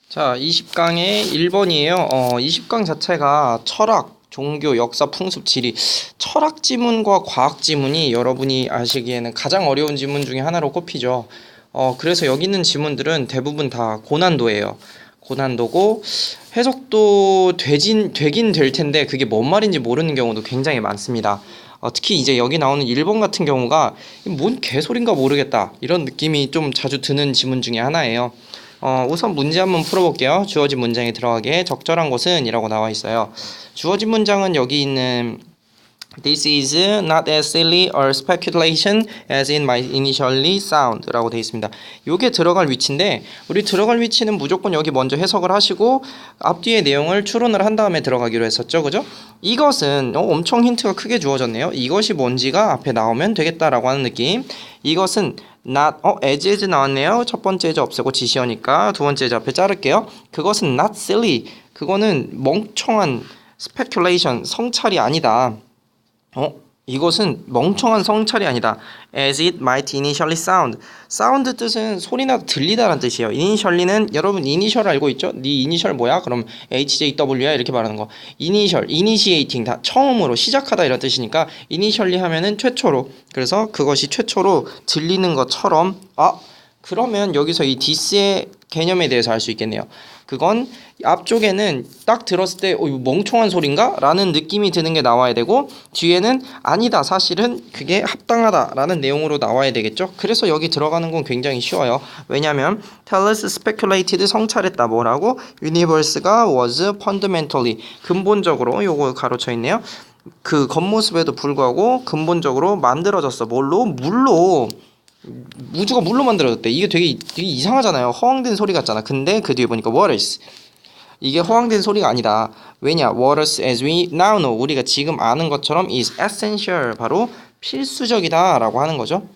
자, 20강의 1번이에요. 20강 자체가 철학, 종교, 역사, 풍습, 지리. 철학 지문과 과학 지문이 여러분이 아시기에는 가장 어려운 지문 중에 하나로 꼽히죠. 그래서 여기 있는 지문들은 대부분 다 고난도예요. 고난도고 해석도 되긴 될 텐데 그게 뭔 말인지 모르는 경우도 굉장히 많습니다. 특히 이제 여기 나오는 1번 같은 경우가 뭔 개소린가 모르겠다 이런 느낌이 좀 자주 드는 지문 중에 하나예요. 우선 문제 한번 풀어볼게요. 주어진 문장에 들어가게 적절한 것은 이라고 나와 있어요. 주어진 문장은 여기 있는 This is not as silly or speculation as it might initially sound 라고 되어 있습니다. 요게 들어갈 위치인데 우리 들어갈 위치는 무조건 여기 먼저 해석을 하시고 앞뒤의 내용을 추론을 한 다음에 들어가기로 했었죠. 그죠? 이것은 엄청 힌트가 크게 주어졌네요. 이것이 뭔지가 앞에 나오면 되겠다라고 하는 느낌. 이것은 not as 나왔네요. 첫 번째 제 없애고 지시어니까 두 번째 제 앞에 자를게요. 그것은 not silly. 그거는 멍청한 speculation 성찰이 아니다. 이것은 멍청한 성찰이 아니다. As it might initially sound. 사운드 뜻은 소리나 들리다라는 뜻이에요. initially는 여러분 이니셜 알고 있죠? 네 이니셜 뭐야? 그럼 HJW야 이렇게 말하는 거. initiating 다 처음으로 시작하다 이런 뜻이니까 initially 하면은 최초로. 그래서 그것이 최초로 들리는 것처럼 그러면 여기서 이 this의 개념에 대해서 알 수 있겠네요. 그건 앞쪽에는 딱 들었을 때 이거 멍청한 소린가? 라는 느낌이 드는 게 나와야 되고 뒤에는 아니다 사실은 그게 합당하다 라는 내용으로 나와야 되겠죠. 그래서 여기 들어가는 건 굉장히 쉬워요. 왜냐면 Thales speculated 성찰했다 뭐라고? Universe가 was fundamentally 근본적으로 요거 가로쳐 있네요. 그 겉모습에도 불구하고 근본적으로 만들어졌어. 뭘로? 물로. 우주가 물로 만들어졌대. 이게 되게 이상하잖아요. 허황된 소리 같잖아. 근데 그 뒤에 보니까 waters. 이게 허황된 소리가 아니다. 왜냐? waters as we now know. 우리가 지금 아는 것처럼 is essential. 바로 필수적이다 라고 하는 거죠.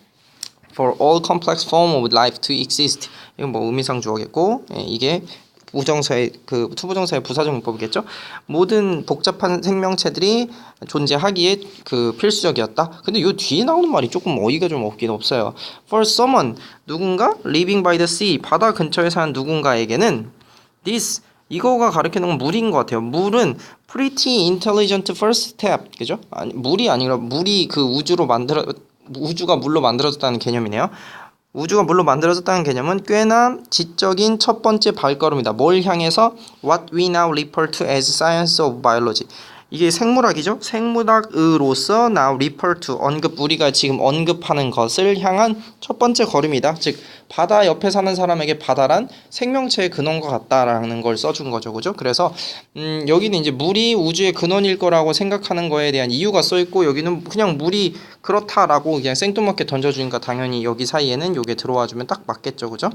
For all complex form of life to exist. 이건 뭐 의미상 주어겠고 이게 부정사의 그 투부정사의 부사적 문법이겠죠. 모든 복잡한 생명체들이 존재하기에 그 필수적이었다. 근데 요 뒤에 나오는 말이 조금 어이가 좀 없긴 없어요. For someone 누군가 living by the sea 바다 근처에 사는 누군가에게는 this 이거가 가리키는 건 물인 것 같아요. 물은 pretty intelligent first step 그죠? 아니 물이 아니라 물이 그 우주가 물로 만들어졌다는 개념이네요. 우주가 물로 만들어졌다는 개념은 꽤나 지적인 첫 번째 발걸음이다. 뭘 향해서? What we now refer to as science of biology. 이게 생물학이죠. 생물학으로서 now refer to 우리가 지금 언급하는 것을 향한 첫 번째 걸음이다. 즉 바다 옆에 사는 사람에게 바다란 생명체의 근원과 같다라는 걸 써준 거죠. 그죠? 그래서 여기는 이제 물이 우주의 근원일 거라고 생각하는 거에 대한 이유가 써 있고 여기는 그냥 물이 그렇다라고 그냥 생뚱맞게 던져주니까 당연히 여기 사이에는 요게 들어와 주면 딱 맞겠죠. 그죠?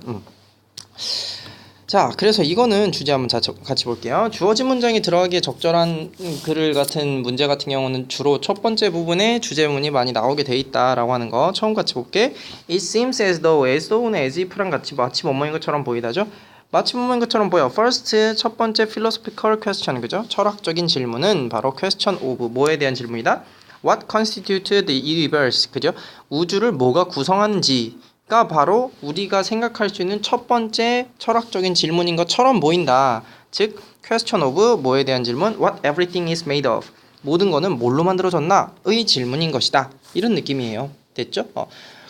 자, 그래서 이거는 주제 한번 같이 볼게요. 주어진 문장에 들어가기에 적절한 글을 같은 문제 같은 경우는 주로 첫 번째 부분에 주제문이 많이 나오게 돼 있다라고 하는 거 처음 같이 볼게. It seems as though는 as if랑 같이 마치 뭐뭐인 것처럼 보이다죠. 마치 뭐뭐인 것처럼 보여. First 첫 번째 philosophical question 그죠? 철학적인 질문은 바로 question of 뭐에 대한 질문이다. What constitutes the universe 그죠? 우주를 뭐가 구성하는지 가 바로 우리가 생각할 수 있는 첫 번째 철학적인 질문인 것처럼 보인다. 즉, question of 뭐에 대한 질문? What everything is made of. 모든 거는 뭘로 만들어졌나? 의 질문인 것이다. 이런 느낌이에요. 됐죠?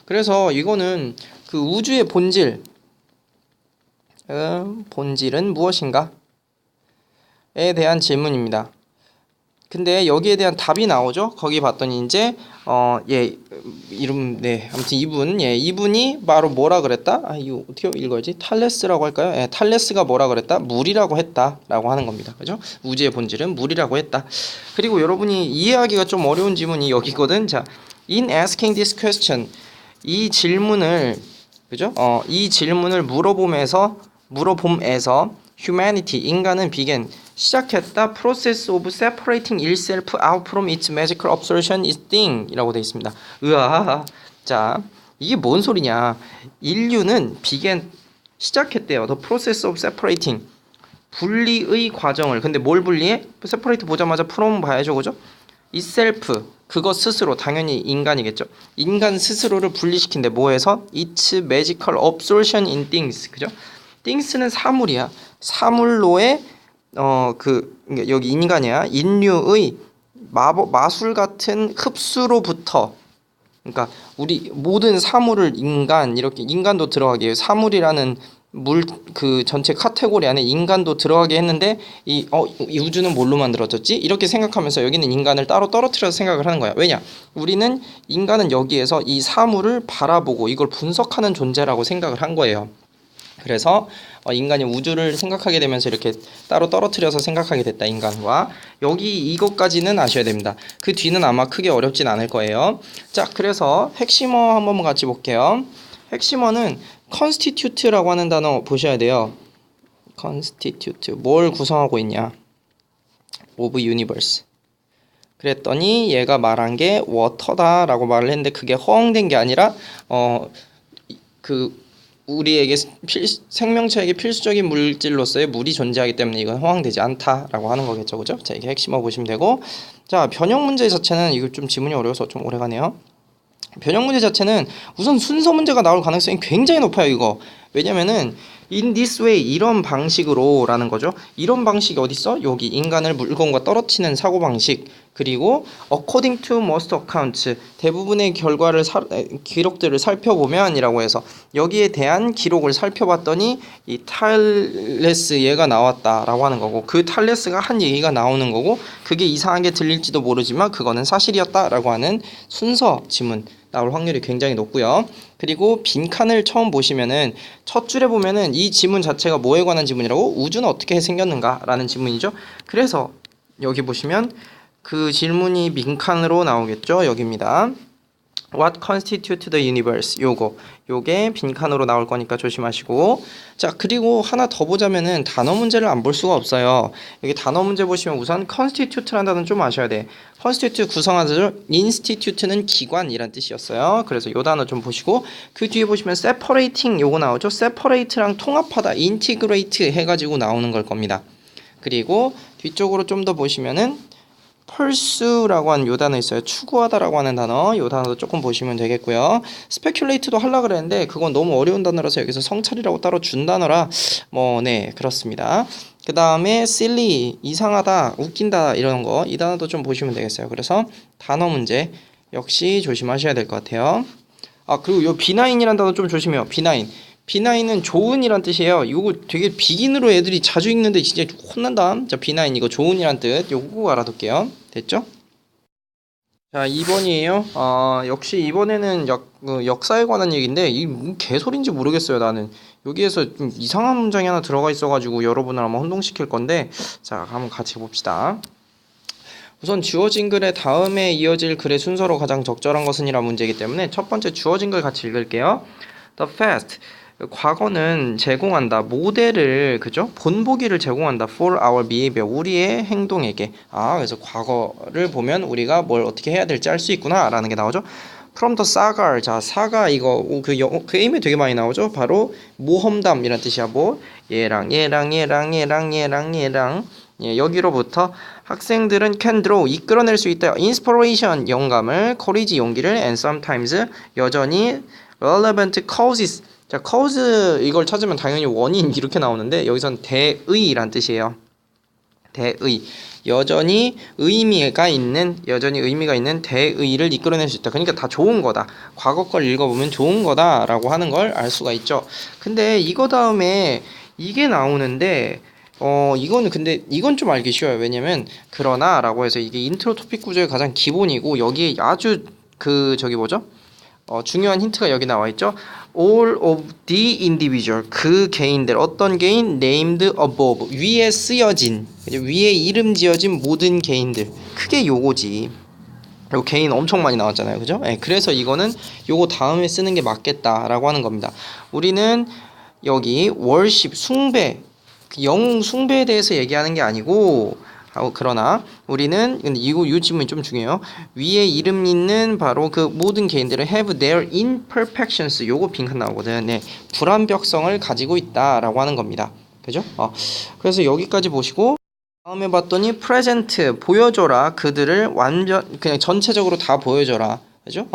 그래서 이거는 그 우주의 본질, 본질은 무엇인가? 에 대한 질문입니다. 근데 여기에 대한 답이 나오죠. 거기 봤더니 이제 아무튼 이분이 바로 뭐라 그랬다? 이거 어떻게 읽어야지? 탈레스라고 할까요? 탈레스가 뭐라 그랬다? 물이라고 했다라고 하는 겁니다. 그죠? 우주의 본질은 물이라고 했다. 그리고 여러분이 이해하기가 좀 어려운 지문이 여기거든. 자, in asking this question 이 질문을 그죠? 이 질문을 물어봄에서 humanity 인간은 began 시작했다. process of separating itself out from its magical observation is thing 이라고 되어 있습니다. 자, 이게 뭔 소리냐? 인류는 began 시작했대요. The process of separating 분리의 과정을. 근데 뭘 분리해? separate 보자마자 from 봐야죠. 그죠? itself 그것 스스로 당연히 인간이겠죠. 인간 스스로를 분리시킨대. 뭐해서? Its magical absorption in things 그죠? things는 사물이야. 사물로의 그러니까 여기 인간이야. 인류의 마술 같은 흡수로부터, 그러니까 우리 모든 사물을 이렇게 인간도 들어가게 해요. 사물이라는 그 전체 카테고리 안에 인간도 들어가게 했는데 이 우주는 뭘로 만들어졌지? 이렇게 생각하면서 여기는 인간을 따로 떨어뜨려서 생각을 하는 거야. 왜냐? 인간은 여기에서 이 사물을 바라보고 이걸 분석하는 존재라고 생각을 한 거예요. 그래서 인간이 우주를 생각하게 되면서 이렇게 따로 떨어뜨려서 생각하게 됐다, 인간과. 여기 이것까지는 아셔야 됩니다. 그 뒤는 아마 크게 어렵진 않을 거예요. 자, 그래서 핵심어 한번 같이 볼게요. 핵심어는 constitute라고 하는 단어 보셔야 돼요. constitute, 뭘 구성하고 있냐? of universe. 그랬더니 얘가 말한 게 water다라고 말을 했는데 그게 허용된 게 아니라 우리에게 생명체에게 필수적인 물질로서의 물이 존재하기 때문에 이건 허용되지 않다라고 하는 거겠죠, 그죠? 자, 이게 핵심어 보시면 되고, 자, 변형 문제 자체는 이거 좀 지문이 어려워서 좀 오래 가네요. 변형 문제 자체는 우선 순서 문제가 나올 가능성이 굉장히 높아요, 이거. 왜냐면은 in this way, 이런 방식으로 라는 거죠. 이런 방식이 어딨어? 여기 인간을 물건과 떨어뜨리는 사고방식, 그리고 according to most accounts, 대부분의 기록들을 살펴보면 이라고 해서 여기에 대한 기록을 살펴봤더니 이 탈레스 얘가 나왔다라고 하는 거고, 그 탈레스가 한 얘기가 나오는 거고, 그게 이상하게 들릴지도 모르지만 그거는 사실이었다라고 하는 순서 지문 나올 확률이 굉장히 높고요. 그리고 빈칸을 처음 보시면은 첫 줄에 보면은 이 지문 자체가 뭐에 관한 지문이라고? 우주는 어떻게 생겼는가? 라는 지문이죠. 그래서 여기 보시면 그 질문이 빈칸으로 나오겠죠. 여기입니다. What constitute the universe? 요게 빈칸으로 나올 거니까 조심하시고. 자, 그리고 하나 더 보자면은 단어 문제를 안 볼 수가 없어요. 여기 단어 문제 보시면 우선 constitute라는 단어는 좀 아셔야 돼. constitute 구성하죠. institute는 기관이란 뜻이었어요. 그래서 요 단어 좀 보시고, 그 뒤에 보시면 separating 요거 나오죠. separate랑 통합하다, integrate 해가지고 나오는 걸 겁니다. 그리고 뒤쪽으로 좀 더 보시면은 pursue라고 하는 요 단어 있어요. 추구하다라고 하는 단어, 요 단어도 조금 보시면 되겠고요. speculate도 하려고 그랬는데 그건 너무 어려운 단어라서 여기서 성찰이라고 따로 준 단어라 네, 그렇습니다. 그 다음에 silly, 이상하다, 웃긴다 이런 거, 이 단어도 좀 보시면 되겠어요. 그래서 단어 문제 역시 조심하셔야 될 것 같아요. 그리고 요 benig이라는 단어 좀 조심해요. benig는 좋은이란 뜻이에요. 이거 되게 비긴으로 애들이 자주 읽는데 진짜 혼난다. 자, benign 이거 좋은이란 뜻. 요거 알아둘게요. 됐죠? 자, 2번이에요. 역시 이번에는 역사에 관한 얘기인데 이게 개소리인지 모르겠어요, 나는. 여기에서 좀 이상한 문장이 하나 들어가 있어가지고 여러분을 아마 혼동시킬 건데, 자, 한번 같이 봅시다. 우선 주어진 글의 다음에 이어질 글의 순서로 가장 적절한 것은 이란 문제이기 때문에 첫 번째 주어진 글 같이 읽을게요. The past, 과거는 제공한다, 모델을, 그죠? 본보기를 제공한다 for our behavior, 우리의 행동에게. 그래서 과거를 보면 우리가 뭘 어떻게 해야 될지 알 수 있구나 라는 게 나오죠. From the saga, 자, 사가 이거 그 게임에 되게 많이 나오죠. 바로 모험담이란 뜻이야. 얘랑 여기로부터 학생들은 can draw, 이끌어낼 수 있다. inspiration, 영감을, courage, 용기를, and sometimes, 여전히, relevant causes, 자, cause 이걸 찾으면 당연히 원인 이렇게 나오는데 여기선 대의란 뜻이에요. 대의, 여전히 의미가 있는 대의를 이끌어낼 수 있다. 그러니까 다 좋은 거다. 과거 걸 읽어보면 좋은 거다라고 하는 걸 알 수가 있죠. 근데 이거 다음에 이게 나오는데 이건 좀 알기 쉬워요. 왜냐면 그러나라고 해서 이게 인트로 토픽 구조의 가장 기본이고, 여기에 아주 중요한 힌트가 여기 나와 있죠. All of the individual, 그 개인들, 어떤 개인, named above, 위에 쓰여진, 위에 이름 지어진 모든 개인들, 크게 요거지. 요 개인 엄청 많이 나왔잖아요, 그죠? 네, 그래서 이거는 요거 다음에 쓰는 게 맞겠다라고 하는 겁니다. 우리는 여기 worship, 숭배, 영웅 숭배에 대해서 얘기하는 게 아니고, 그러나 우리는, 근데 이 질문이 좀 중요해요. 위에 이름 있는 바로 그 모든 개인들은 have their imperfections, 요거 빈칸 나오거든. 네, 불완벽성을 가지고 있다라고 하는 겁니다. 그죠? 그래서 여기까지 보시고, 다음에 봤더니 present, 보여줘라, 그들을 그냥 전체적으로 다 보여줘라. 그죠?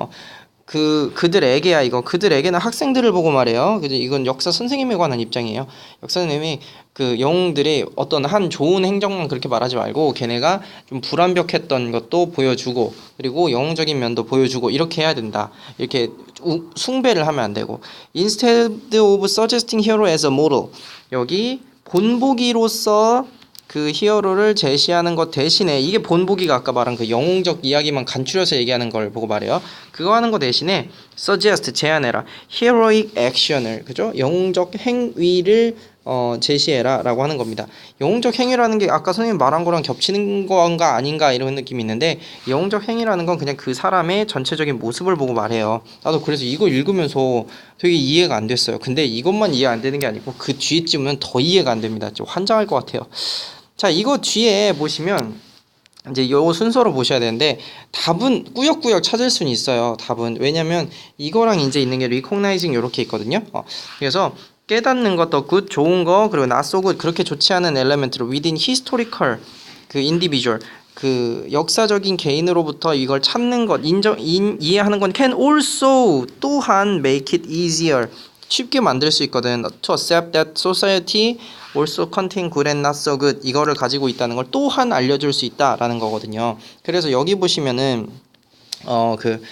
그들에게야 이거 그들에게는 학생들을 보고 말해요. 그죠? 이건 역사 선생님에 관한 입장이에요. 역사 선생님이 그 영웅들이 어떤 한 좋은 행정만 그렇게 말하지 말고 걔네가 좀 불완벽했던 것도 보여주고 그리고 영웅적인 면도 보여주고 이렇게 해야 된다. 이렇게 숭배를 하면 안 되고 instead of suggesting hero as a model 여기 본보기로서 그 히어로를 제시하는 것 대신에 이게 본보기가 아까 말한 그 영웅적 이야기만 간추려서 얘기하는 걸 보고 말해요. 그거 하는 거 대신에 suggest 제안해라. heroic action을 그죠? 영웅적 행위를 제시해라 라고 하는 겁니다. 영웅적 행위라는 게 아까 선생님 말한 거랑 겹치는 건가 아닌가 이런 느낌이 있는데 영웅적 행위라는 건 그냥 그 사람의 전체적인 모습을 보고 말해요. 나도 그래서 이거 읽으면서 되게 이해가 안 됐어요. 근데 이것만 이해 안 되는 게 아니고 그 뒤에 쯤은 더 이해가 안 됩니다. 좀 환장할 것 같아요. 자, 이거 뒤에 보시면 이제 요 순서로 보셔야 되는데 답은 꾸역꾸역 찾을 수는 있어요. 답은 왜냐면 이거랑 이제 있는 게 recognizing 요렇게 있거든요. 그래서 깨닫는 것 더 good 좋은 거 그리고 not so good 그렇게 좋지 않은 엘레멘트로 within historical 그 individual 그 역사적인 개인으로부터 이걸 찾는 것 이해하는 건 can also 또한 make it easier 쉽게 만들 수 있거든. to accept that society also contain good and not so good 이거를 가지고 있다는 걸 또한 알려줄 수 있다라는 거거든요. 그래서 여기 보시면은 그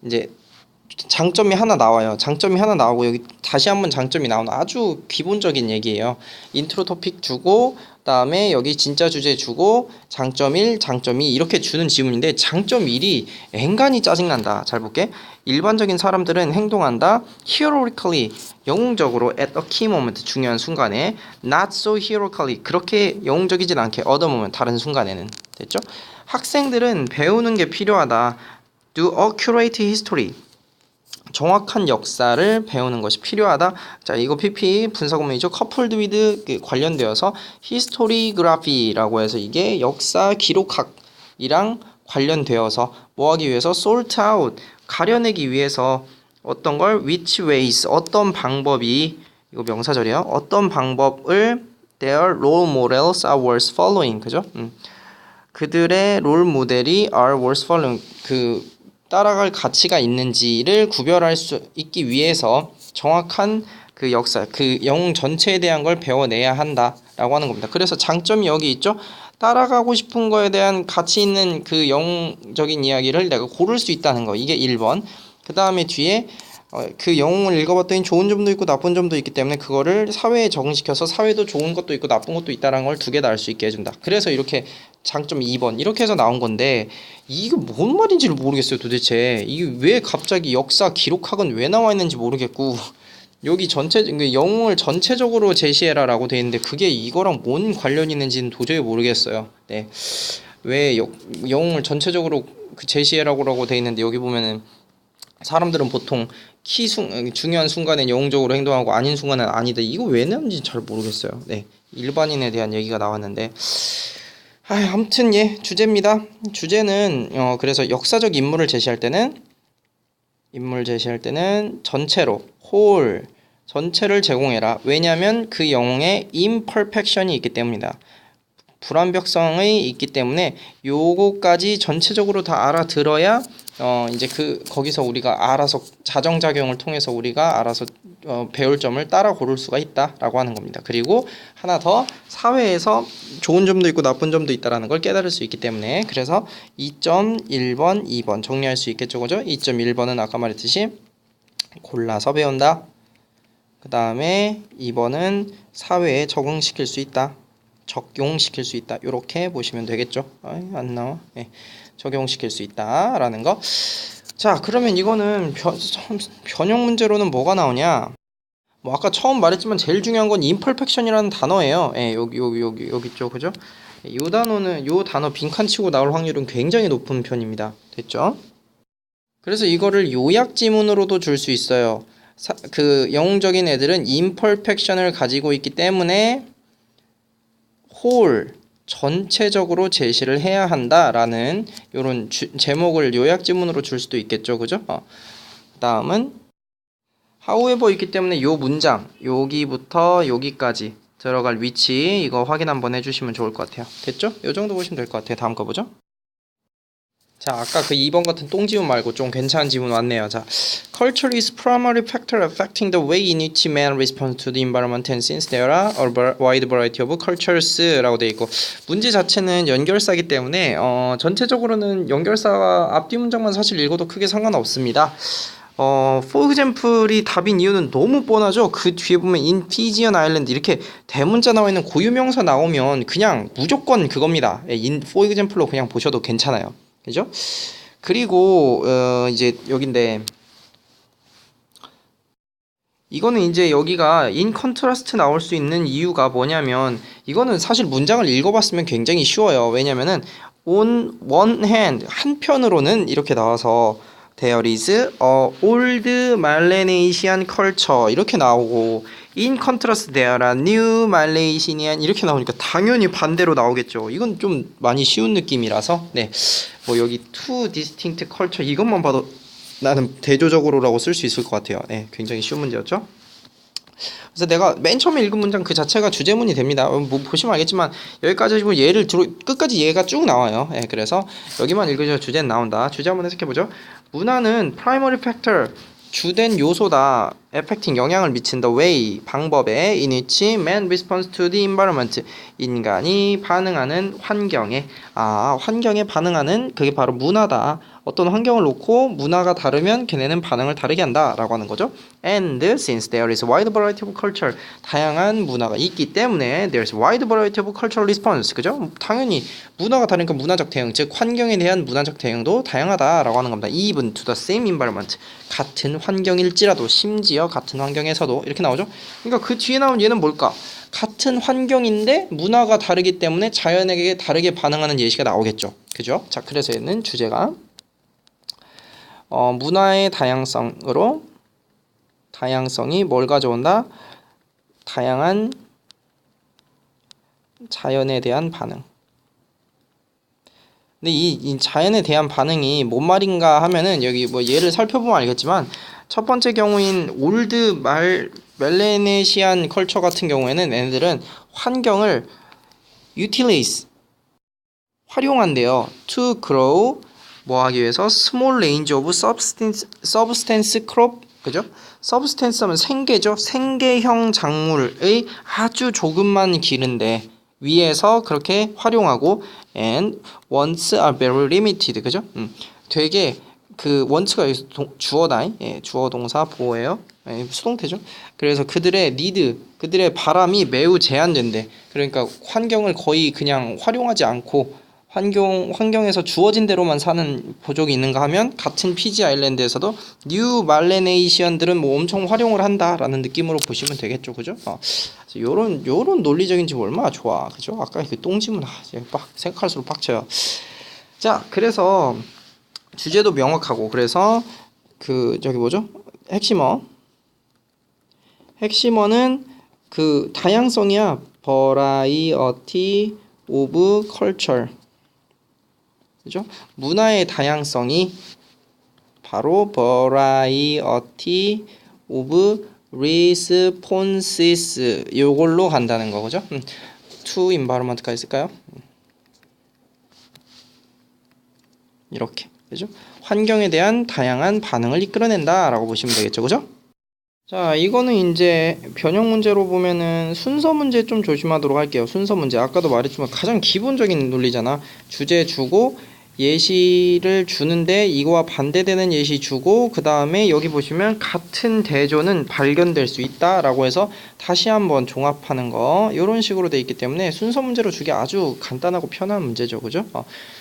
이제 장점이 하나 나와요. 장점이 하나 나오고 여기 다시 한번 장점이 나오는 아주 기본적인 얘기예요. 인트로 토픽 주고 그다음에 여기 진짜 주제 주고 장점 1, 장점 2 이렇게 주는 지문인데 장점 1이 앵간히 짜증난다. 잘 볼게. 일반적인 사람들은 행동한다. heroically 영웅적으로 at a key moment 중요한 순간에 not so heroically 그렇게 영웅적이진 않게 other moment 다른 순간에는 됐죠? 학생들은 배우는 게 필요하다. do accurate history 정확한 역사를 배우는 것이 필요하다. 자, 이거 PP 분사구문이죠. coupled with 관련되어서 historiography라고 해서 이게 역사 기록학이랑 관련되어서 뭐 하기 위해서 sort out 가려내기 위해서 어떤 걸 which ways 어떤 방법이 이거 명사절이에요. 어떤 방법을 their role models are worth following 그죠? 그들의 롤 모델이 are worth following 그 따라갈 가치가 있는지를 구별할 수 있기 위해서 정확한 그 역사, 그 영웅 전체에 대한 걸 배워내야 한다라고 하는 겁니다. 그래서 장점이 여기 있죠. 따라가고 싶은 거에 대한 가치 있는 그 영웅적인 이야기를 내가 고를 수 있다는 거. 이게 1번. 그 다음에 뒤에 그 영웅을 읽어봤더니 좋은 점도 있고 나쁜 점도 있기 때문에 그거를 사회에 적응시켜서 사회도 좋은 것도 있고 나쁜 것도 있다는 걸 두 개 다 알 수 있게 해준다. 그래서 이렇게 장점 2번 이렇게 해서 나온 건데 이게 뭔 말인지를 모르겠어요 도대체. 이게 왜 갑자기 역사 기록학은 왜 나와 있는지 모르겠고 여기 전체 영웅을 전체적으로 제시해라 라고 돼 있는데 그게 이거랑 뭔 관련이 있는지는 도저히 모르겠어요. 네. 왜 영웅을 전체적으로 제시해라고 돼 있는데 여기 보면은 사람들은 보통 중요한 순간엔 영웅적으로 행동하고 아닌 순간은 아니다. 이거 왜 나온지 잘 모르겠어요. 네, 일반인에 대한 얘기가 나왔는데 아무튼 예 주제입니다. 주제는 그래서 역사적 인물을 제시할 때는 전체로 홀 전체를 제공해라. 왜냐하면 그 영웅의 imperfection이 있기 때문이다. 불완벽성이 있기 때문에 요거까지 전체적으로 다 알아들어야 이제 거기서 우리가 알아서 자정작용을 통해서 우리가 알아서 배울 점을 따라 고를 수가 있다라고 하는 겁니다. 그리고 하나 더 사회에서 좋은 점도 있고 나쁜 점도 있다라는 걸 깨달을 수 있기 때문에 그래서 2.1번, 2번 정리할 수 있겠죠, 그죠? 2.1번은 아까 말했듯이 골라서 배운다. 그 다음에 2번은 사회에 적용시킬 수 있다. 이렇게 보시면 되겠죠. 안 나와. 네. 적용시킬 수 있다라는 거. 자, 그러면 이거는 변형 문제로는 뭐가 나오냐? 뭐 아까 처음 말했지만 제일 중요한 건 imperfection이라는 단어예요. 예, 여기 있죠, 그죠? 요 단어 빈칸 치고 나올 확률은 굉장히 높은 편입니다. 됐죠? 그래서 이거를 요약 지문으로도 줄 수 있어요. 그 영웅적인 애들은 imperfection을 가지고 있기 때문에 홀 전체적으로 제시를 해야 한다라는 요런 제목을 요약 지문으로 줄 수도 있겠죠, 그죠? 다음은 however 있기 때문에 요 문장 여기부터 여기까지 들어갈 위치 이거 확인 한번 해주시면 좋을 것 같아요. 됐죠? 요 정도 보시면 될 것 같아요. 다음 거 보죠. 자, 아까 그 2번 같은 똥지문 말고 좀 괜찮은 지문 왔네요. 자, culture is primary factor affecting the way in which man responds to the environment and since there are a wide variety of cultures라고 돼 있고 문제 자체는 연결사기 때문에 전체적으로는 연결사와 앞뒤 문장만 사실 읽어도 크게 상관없습니다. for example이 답인 이유는 너무 뻔하죠. 그 뒤에 보면 in Fijian Island 이렇게 대문자 나와 있는 고유명사 나오면 그냥 무조건 그겁니다. in for example로 그냥 보셔도 괜찮아요. 그죠? 그리고 이제 여긴데 이거는 이제 여기가 in contrast 나올 수 있는 이유가 뭐냐면 이거는 사실 문장을 읽어봤으면 굉장히 쉬워요. 왜냐면은 on one hand 한편으로는 이렇게 나와서 There is a old Melanesian culture 이렇게 나오고 in contrast there are new Melanesian 이렇게 나오니까 당연히 반대로 나오겠죠. 이건 좀 많이 쉬운 느낌이라서 네, 뭐 여기 two distinct culture 이것만 봐도 나는 대조적으로라고 쓸 수 있을 것 같아요. 네, 굉장히 쉬운 문제였죠. 그래서 내가 맨 처음에 읽은 문장 그 자체가 주제문이 됩니다. 뭐 보시면 알겠지만 여기까지 하시고 예를 들어 끝까지 얘가 쭉 나와요. 네, 그래서 여기만 읽으셔도 주제는 나온다. 주제 한번 해석해보죠. 문화는 primary factor 주된 요소다. affecting 영향을 미친 the way 방법에 in which man responds to the environment 인간이 반응하는 환경에 환경에 반응하는 그게 바로 문화다. 어떤 환경을 놓고 문화가 다르면 걔네는 반응을 다르게 한다 라고 하는 거죠. And since there is a wide variety of culture 다양한 문화가 있기 때문에 there is a wide variety of cultural response 그죠? 당연히 문화가 다르니까 문화적 대응 즉 환경에 대한 문화적 대응도 다양하다 라고 하는 겁니다. Even to the same environment 같은 환경일지라도 심지어 같은 환경에서도 이렇게 나오죠. 그러니까 그 뒤에 나온 얘는 뭘까? 같은 환경인데 문화가 다르기 때문에 자연에게 다르게 반응하는 예시가 나오겠죠. 그죠? 자, 그래서 얘는 주제가 문화의 다양성이 뭘 가져온다? 다양한 자연에 대한 반응. 근데 이 자연에 대한 반응이 뭔 말인가 하면은 여기 뭐 예를 살펴보면 알겠지만 첫 번째 경우인 올드 멜레네시안 컬처 같은 경우에는 얘네들은 환경을 utilize 활용한대요. to grow 뭐 하기 위해서 small range of substance crop 그죠? substance 하면 생계죠. 생계형 작물의 아주 조금만 기른데 위에서 그렇게 활용하고 and wants are very limited 그죠? 되게 그 want가 여기서 주어다. 예, 주어 동사 보호예요. 예, 수동태죠. 그래서 그들의 need, 그들의 바람이 매우 제한된대. 그러니까 환경을 거의 그냥 활용하지 않고 환경에서 주어진 대로만 사는 보족이 있는가 하면 같은 피지 아일랜드에서도 뉴 말레네이시안들은 뭐 엄청 활용을 한다라는 느낌으로 보시면 되겠죠, 그죠? 요런 논리적인 집 얼마나 좋아, 그죠? 아까 그 똥지문 생각할수록 빡쳐요. 자, 그래서 주제도 명확하고 그래서 그 저기 뭐죠? 핵심어는 그 다양성이야. variety of culture. 그죠? 문화의 다양성이 바로 variety of responses 요걸로 간다는 거 그죠? to environment가 있을까요? 이렇게 그죠? 환경에 대한 다양한 반응을 이끌어낸다 라고 보시면 되겠죠, 그죠? 자, 이거는 이제 변형 문제로 보면은 순서 문제 좀 조심하도록 할게요. 순서 문제 아까도 말했지만 가장 기본적인 논리잖아. 주제 주고 예시를 주는데 이거와 반대되는 예시 주고 그 다음에 여기 보시면 같은 대조는 발견될 수 있다 라고 해서 다시 한번 종합하는 거 이런 식으로 돼 있기 때문에 순서 문제로 주기 아주 간단하고 편한 문제죠, 그죠?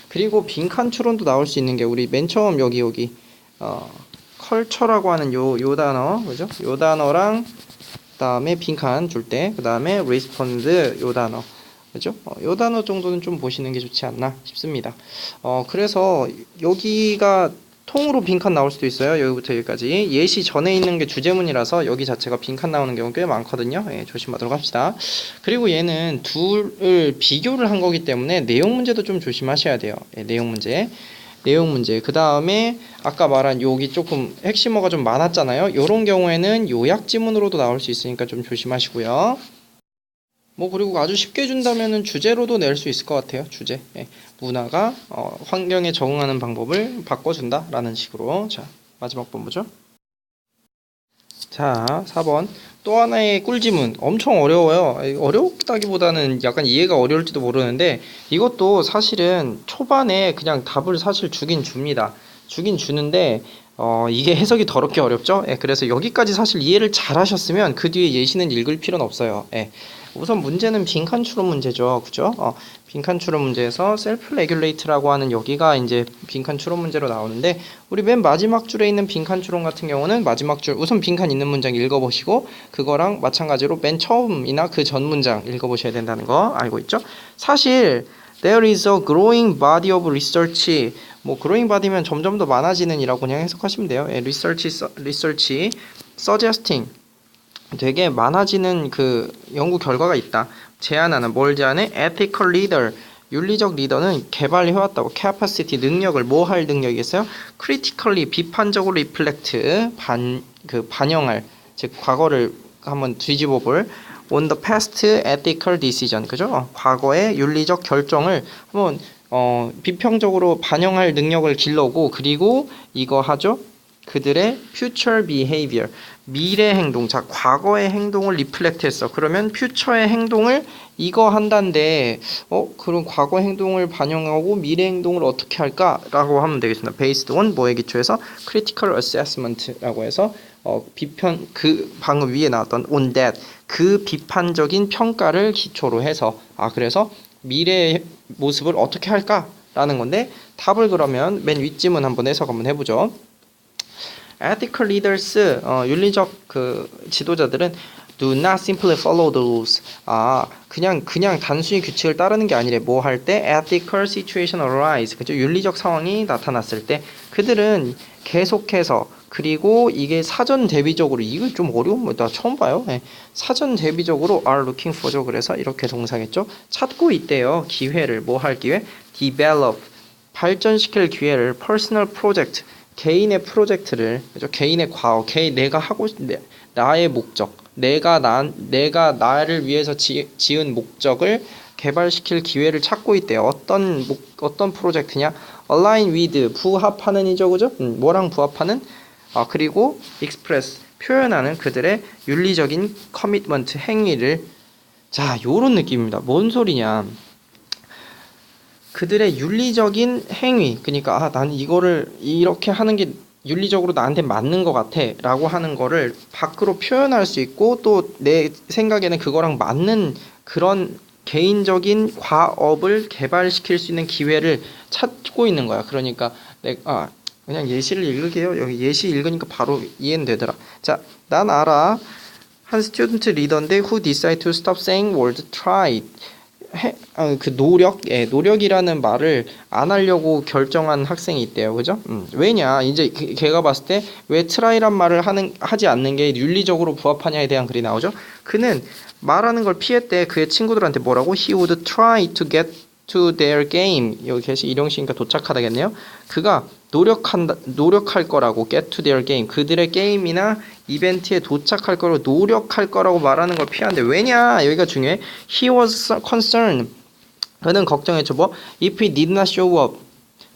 그리고 빈칸 추론도 나올 수 있는 게 우리 맨 처음 여기 컬처라고 하는 요 단어 그죠? 요 단어랑 그다음에 빈칸 줄 때 그다음에 리스폰드 요 단어 그죠? 요 단어 정도는 좀 보시는 게 좋지 않나 싶습니다. 그래서 여기가 통으로 빈칸 나올 수도 있어요. 여기부터 여기까지 예시 전에 있는 게 주제문이라서 여기 자체가 빈칸 나오는 경우 꽤 많거든요. 예, 조심하도록 합시다. 그리고 얘는 둘을 비교를 한 거기 때문에 내용 문제도 좀 조심하셔야 돼요. 예, 내용 문제 그 다음에 아까 말한 여기 조금 핵심어가 좀 많았잖아요. 요런 경우에는 요약 지문으로도 나올 수 있으니까 좀 조심하시고요. 뭐 그리고 아주 쉽게 준다면은 주제로도 낼 수 있을 것 같아요. 주제. 예. 문화가 환경에 적응하는 방법을 바꿔준다라는 식으로. 자, 마지막 번 보죠. 자, 4번. 또 하나의 꿀지문. 엄청 어려워요. 어렵다기보다는 약간 이해가 어려울지도 모르는데 이것도 사실은 초반에 그냥 답을 사실 주긴 줍니다. 주긴 주는데 이게 해석이 더럽게 어렵죠? 예, 그래서 여기까지 사실 이해를 잘 하셨으면 그 뒤에 예시는 읽을 필요는 없어요. 예. 우선 문제는 빈칸 추론 문제죠. 그죠? 빈칸 추론 문제에서 셀프 레귤레이트라고 하는 여기가 이제 빈칸 추론 문제로 나오는데 우리 맨 마지막 줄에 있는 빈칸 추론 같은 경우는 마지막 줄 우선 빈칸 있는 문장 읽어보시고 그거랑 마찬가지로 맨 처음이나 그 전 문장 읽어보셔야 된다는 거 알고 있죠? 사실 there is a growing body of research 뭐 growing body면 점점 더 많아지는 이라고 그냥 해석하시면 돼요. 예, research suggesting 되게 많아지는 그 연구 결과가 있다. 제안하는 뭘 제안해? ethical leader 윤리적 리더는 개발해왔다고 capacity 능력을 뭐 할 능력이겠어요? critically 비판적으로 reflect 반영할 즉 과거를 한번 뒤집어 볼 on the past ethical decision 그죠? 과거의 윤리적 결정을 한번 비평적으로 반영할 능력을 길러고 그리고 이거 하죠? 그들의 future behavior 미래 행동 자 과거의 행동을 리플렉트 했어 그러면 퓨처의 행동을 이거 한다는데 그럼 과거 행동을 반영하고 미래 행동을 어떻게 할까라고 하면 되겠습니다. based on 뭐에 기초해서 critical assessment라고 해서 비편 그 방금 위에 나왔던 on that 그 비판적인 평가를 기초로 해서 그래서 미래의 모습을 어떻게 할까라는 건데 답을 그러면 맨 윗지문 한번 해석 한번 해보죠. ethical leaders 윤리적 그 지도자들은 do not simply follow the rules. 그냥 단순히 규칙을 따르는 게 아니래. 뭐 할 때 ethical situation arise. 그죠? 윤리적 상황이 나타났을 때 그들은 계속해서 그리고 이게 사전 대비적으로 이거 좀 어려운 거 나 처음 봐요. 네. 사전 대비적으로 are looking for죠. 그래서 이렇게 동사겠죠. 찾고 있대요. 기회를 뭐 할 기회? develop 발전시킬 기회를 personal project 개인의 프로젝트를 그죠? 개인의 과거, 내가 하고 나의 목적, 내가 나를 위해서 지은 목적을 개발시킬 기회를 찾고 있대요. 어떤 프로젝트냐? align with 부합하는 이죠, 그죠? 뭐랑 부합하는? 그리고 express 표현하는 그들의 윤리적인 커미트먼트 행위를 자, 요런 느낌입니다. 뭔 소리냐? 그들의 윤리적인 행위 그러니까 난 이거를 이렇게 하는 게 윤리적으로 나한테 맞는 것 같아 라고 하는 거를 밖으로 표현할 수 있고 또 내 생각에는 그거랑 맞는 그런 개인적인 과업을 개발시킬 수 있는 기회를 찾고 있는 거야. 그러니까 내가 그냥 예시를 읽을게요. 여기 예시 읽으니까 바로 이해는 되더라. 자, 난 알아. 한 스튜던트 리더인데 who decide to stop saying word try 그 노력이라는 말을 안 하려고 결정한 학생이 있대요. 그죠? 왜냐? 이제 걔가 봤을 때 왜 try란 말을 하지 않는 게 윤리적으로 부합하냐에 대한 글이 나오죠. 그는 말하는 걸 피했대. 그의 친구들한테 뭐라고? He would try to get to their game. 여기 계시 일용시니까 도착하다겠네요. 그가 노력할 거라고 get to their game. 그들의 게임이나 이벤트에 도착할 거라고 노력할 거라고 말하는 걸 피하는데 왜냐? 여기가 중요해. He was concerned. 그는 걱정했죠. 뭐? If he did not show up.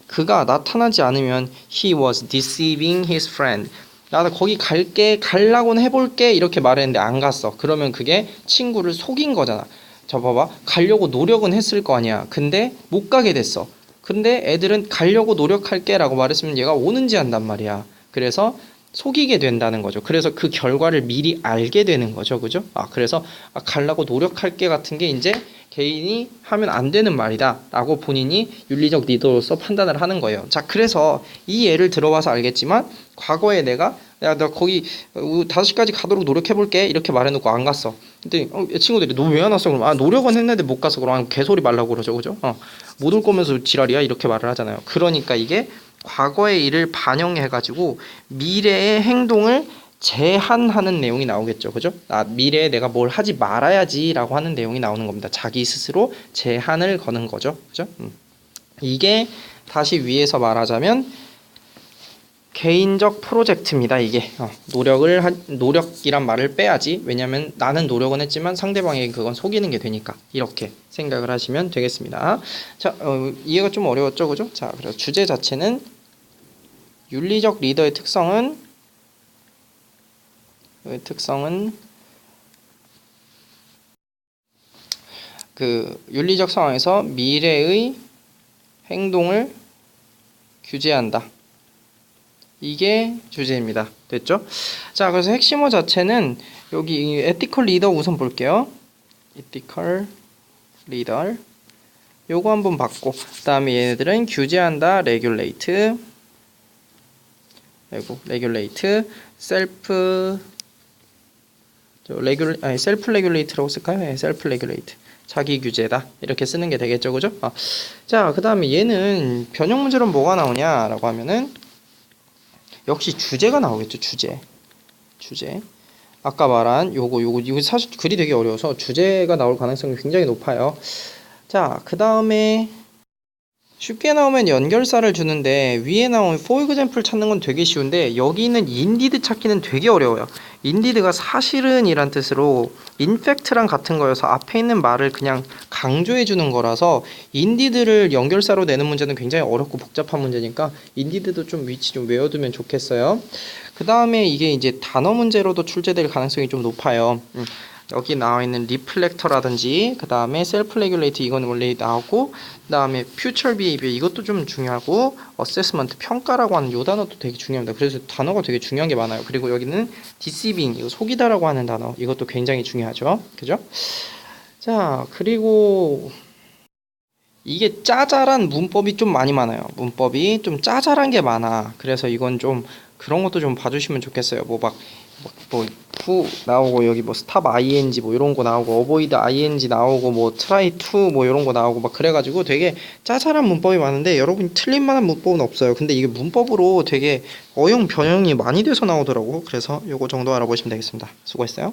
그가 나타나지 않으면 he was deceiving his friend. 나도 거기 가려고는 해볼게 이렇게 말했는데 안 갔어. 그러면 그게 친구를 속인 거잖아. 자 봐봐. 가려고 노력은 했을 거 아니야. 근데 못 가게 됐어. 근데 애들은 가려고 노력할게 라고 말했으면 얘가 오는지 한단 말이야. 그래서 속이게 된다는 거죠. 그래서 그 결과를 미리 알게 되는 거죠. 그죠? 그래서 가려고 노력할게 같은 게 이제 개인이 하면 안 되는 말이다 라고 본인이 윤리적 리더로서 판단을 하는 거예요. 자, 그래서 이 예를 들어봐서 알겠지만 과거에 내가 야, 나 거기 5시까지 가도록 노력해볼게 이렇게 말해놓고 안 갔어. 근데 친구들이 너 왜 안 왔어? 그럼 노력은 했는데 못 갔어. 그럼 개소리 말라고 그러죠. 그죠? 못 올 거면서 지랄이야 이렇게 말을 하잖아요. 그러니까 이게 과거의 일을 반영해가지고 미래의 행동을 제한하는 내용이 나오겠죠. 그죠? 미래에 내가 뭘 하지 말아야지라고 하는 내용이 나오는 겁니다. 자기 스스로 제한을 거는 거죠. 그죠? 이게 다시 위에서 말하자면 개인적 프로젝트입니다. 이게 노력이란 말을 빼야지. 왜냐면 나는 노력은 했지만 상대방에게 그건 속이는 게 되니까 이렇게 생각을 하시면 되겠습니다. 자, 이해가 좀 어려웠죠, 그죠? 자, 그래서 주제 자체는 윤리적 리더의 특성은 그 윤리적 상황에서 미래의 행동을 규제한다. 이게 주제입니다. 됐죠? 자, 그래서 핵심어 자체는 여기 ethical leader 우선 볼게요. ethical leader 요거 한번 봤고, 그 다음에 얘네들은 규제한다, regulate, self regulate라고 쓸까요? 네, self regulate. 자기 규제다. 이렇게 쓰는 게 되겠죠, 그죠? 자, 그 다음에 얘는 변형 문제로 뭐가 나오냐라고 하면은 역시 주제가 나오겠죠. 주제. 아까 말한 이거 사실 글이 되게 어려워서 주제가 나올 가능성이 굉장히 높아요. 자, 그 다음에 쉽게 나오면 연결사를 주는데 위에 나온 for example 찾는 건 되게 쉬운데 여기 있는 indeed 찾기는 되게 어려워요. indeed가 사실은 이란 뜻으로 in fact랑 같은 거여서 앞에 있는 말을 그냥 강조해 주는 거라서 indeed를 연결사로 내는 문제는 굉장히 어렵고 복잡한 문제니까 indeed도 좀 위치 좀 외워두면 좋겠어요. 그 다음에 이게 이제 단어 문제로도 출제될 가능성이 좀 높아요. 여기 나와 있는 리플렉터라든지 그 다음에 셀프 레귤레이트 이건 원래 나오고 그 다음에 future behavior 이것도 좀 중요하고 assessment 평가라고 하는 요 단어도 되게 중요합니다. 그래서 단어가 되게 중요한 게 많아요. 그리고 여기는 deceiving 이거 속이다라고 하는 단어 이것도 굉장히 중요하죠. 그죠? 자, 그리고 이게 짜잘한 문법이 좀 많이 많아요. 문법이 좀 짜잘한 게 많아. 그래서 이건 좀 그런 것도 좀 봐주시면 좋겠어요. 후 나오고 여기 뭐 stop ing 뭐 이런 거 나오고 avoid ing 나오고 뭐 try to 뭐 이런 거 나오고 막 그래가지고 되게 짜잘한 문법이 많은데 여러분이 틀린 만한 문법은 없어요. 근데 이게 문법으로 되게 어용 변형이 많이 돼서 나오더라고. 그래서 요거 정도 알아보시면 되겠습니다. 수고했어요.